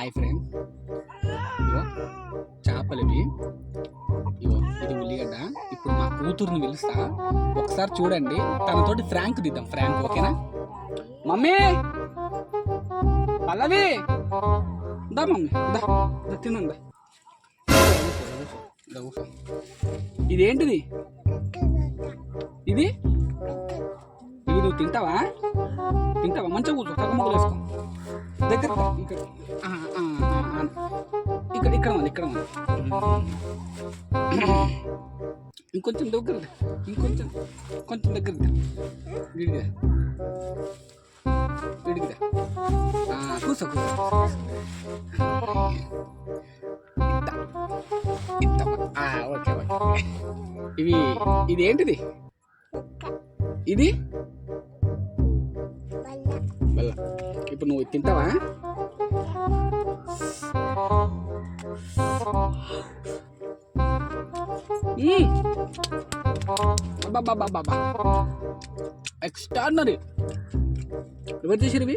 Hi friend, ఇగో చేపలు ఇవి. ఇగో ఇది ఉల్లిగడ్డ. ఇప్పుడు మా కూతుర్ని పిలుస్తా, ఒకసారి చూడండి. తనతోటి ఫ్రాంక్ దిద్దాం. ఫ్రాంక్ ఓకేనా? మమ్మీ, పల్లవి, దా మమ్మీ, దా తినందా. ఇదేంటిది? ఇది ఇది నువ్వు తింటావా? మంచిగా కూర్చో, తగ్గ మొక్కలు వేసుకో. దగ్గర ఇక్కడ ఇక్కడ ఇక్కడ ఉంది, ఇక్కడ ఉంది. ఇంకొంచెం దగ్గర, కొంచెం దగ్గర విడిగా కూర్చో. Okay okay. ఇది ఏంటిది? ఇది ఇప్పుడు నువ్వు తింటావా? ఎక్స్ట్రాడినరీ. ఎవరు చేసారు ఇవి?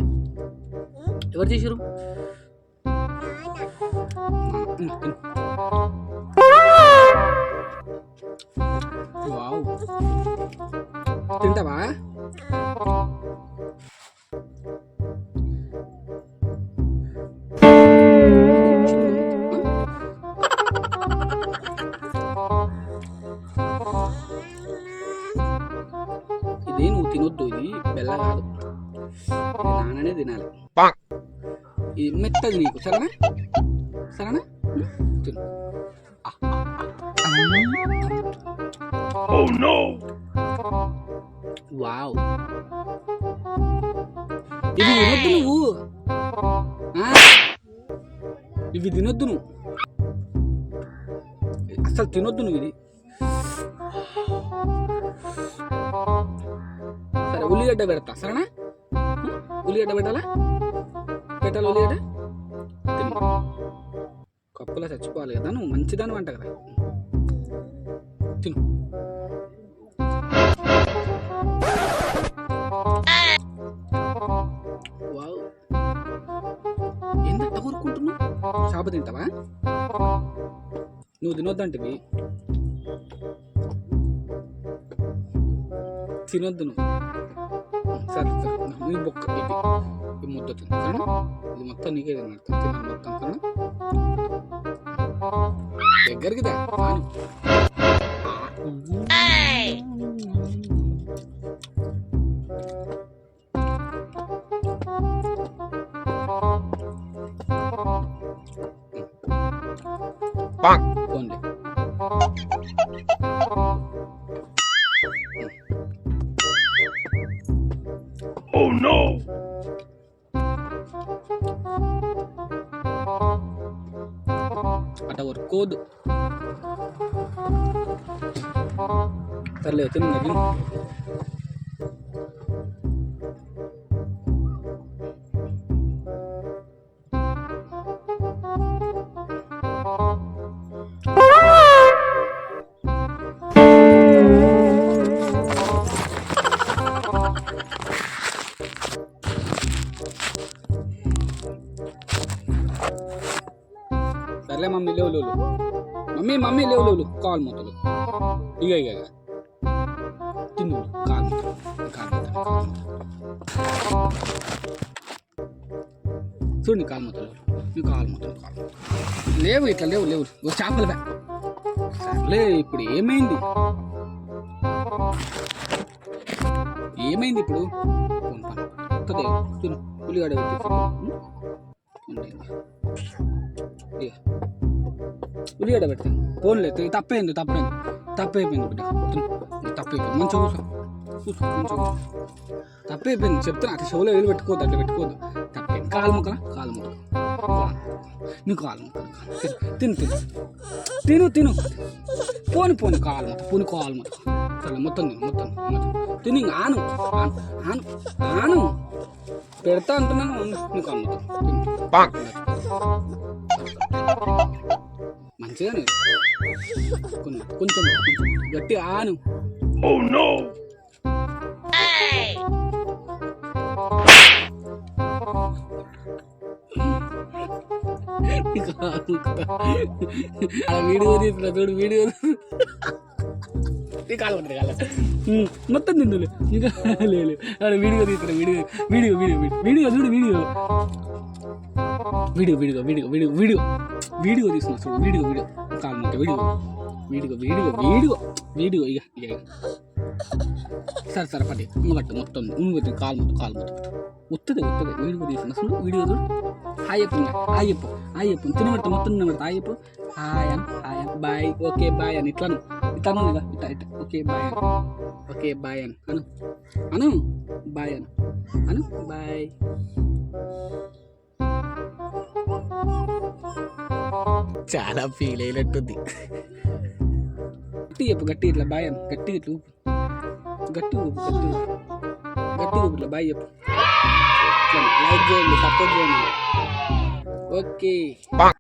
ఎవరు చేసారు? వావ్, తింటావా? ఇది నువ్వు తినొద్దు, ఇది బెల్ల కాదు, నాన్ననే తినాలి. ఇది మెత్తది నీకు, సరేనా? సరేనా? తిను. వావ్, ఇవి తినొద్దు నువ్వు, ఇవి తినొద్దు నువ్వు, అసలు తినొద్దు నువ్వు ఇది. సరే, ఉల్లిగడ్డ పెడతా, సరేనా? ఉల్లిగడ్డ పెట్టాలా? ఉల్లిగడ్డ తిను. కప్పులా చచ్చిపోవాలి కదా, నువ్వు మంచిదాని అంట కదా. తిను. వావ్, ఎంత ఊరుకుంటున్నావు? చేప తింటావా? నువ్వు తినొద్దంటివి, తినొద్దు నువ్వు. సరే సరే, నీ బొక్క ఇది ముద్ద తిను, సరేనా? ఇది మొత్తం నీకే తిన్నట్టు తిన్నాను మొత్తం, సరేనా? దగ్గరికి దా. పోండి. Oh no! అట వర్కోదు. సర్లే, తిన్నది. సర్లే మమ్మీ, లేవు లేవు, మమ్మీ లేవు లేవు, కాలు మూతలు. ఇక తిందు, కాలు చూడండి, కాలు మూతలు, నువ్వు కాలు మూతలు లేవు, ఇట్లా లేవు లేవు. చేపలు బా. సర్లే, ఇప్పుడు ఏమైంది ఇప్పుడు? తిను, ఉల్లిగడ్డ పెట్టి ఉల్లిగడ్డ పెడతాను. ఫోన్లే, తప్పైంది బిడ్డ, తప్పైపోయింది. మంచిగా కూర్చో, మంచిగా తప్పైపోయింది చెప్తాను. అట్లా షోలో వేలు పెట్టుకోవద్దు, అట్లా పెట్టుకోవద్దు. తప్పైంది. కాలు ముక్కలు నువ్వు కాలు ముక్కలు తిను. పోని కాలు ముక్క. సరే, మొత్తం తిని ఆను పెడతా అంటున్నాను. నువ్వు కాలు ముక్క మంచిగానే, కొంచెం గట్టి ఆను. వీడియో తీస్తున్నా చూడు వీడియో కాలు పడుతుంది కాల మొత్తం తిందులే ఇంకా లేదు ఆడ వీడియో తీస్తున్నా వీడియో వీడియో వీడియో వీడియో చూడు video video video video video video video తీస్తున్నా చూడు వీడియో వీడియో కాలు మొత్తం video video video video video ఇక ఇక సరే సరే పట్టి పట్టు మొత్తం నువ్వు కాలు మొత్తం వస్తుంది వీడియో తీస్తున్నా చూడు వీడియో చూడు హాయ్ చెప్పు హాయ్ చెప్పు హాయ్ చెప్పు తినబెట్టు మొత్తం తినబెడతా హాయ్ చెప్పు హాయ్ బాయ్ ఓకే బాయ్ అని ఇట్లా ఇట్లా ఇట్లా ఇట్లా ఓకే బాయ్ అని ఓకే బాయ్ అని అను బాయ్ అను బాయ్ చాలా ఫీల్ అయినట్టుంది గట్టి చెప్పు గట్టి ఇట్లా బాయ్ అని గట్టి ఇట్లా ఊపు గట్టి ఊపు ఇట్లా బాయ్ చెప్పు లైక్ చేయండి సపోర్ట్ చేయండి ఓకే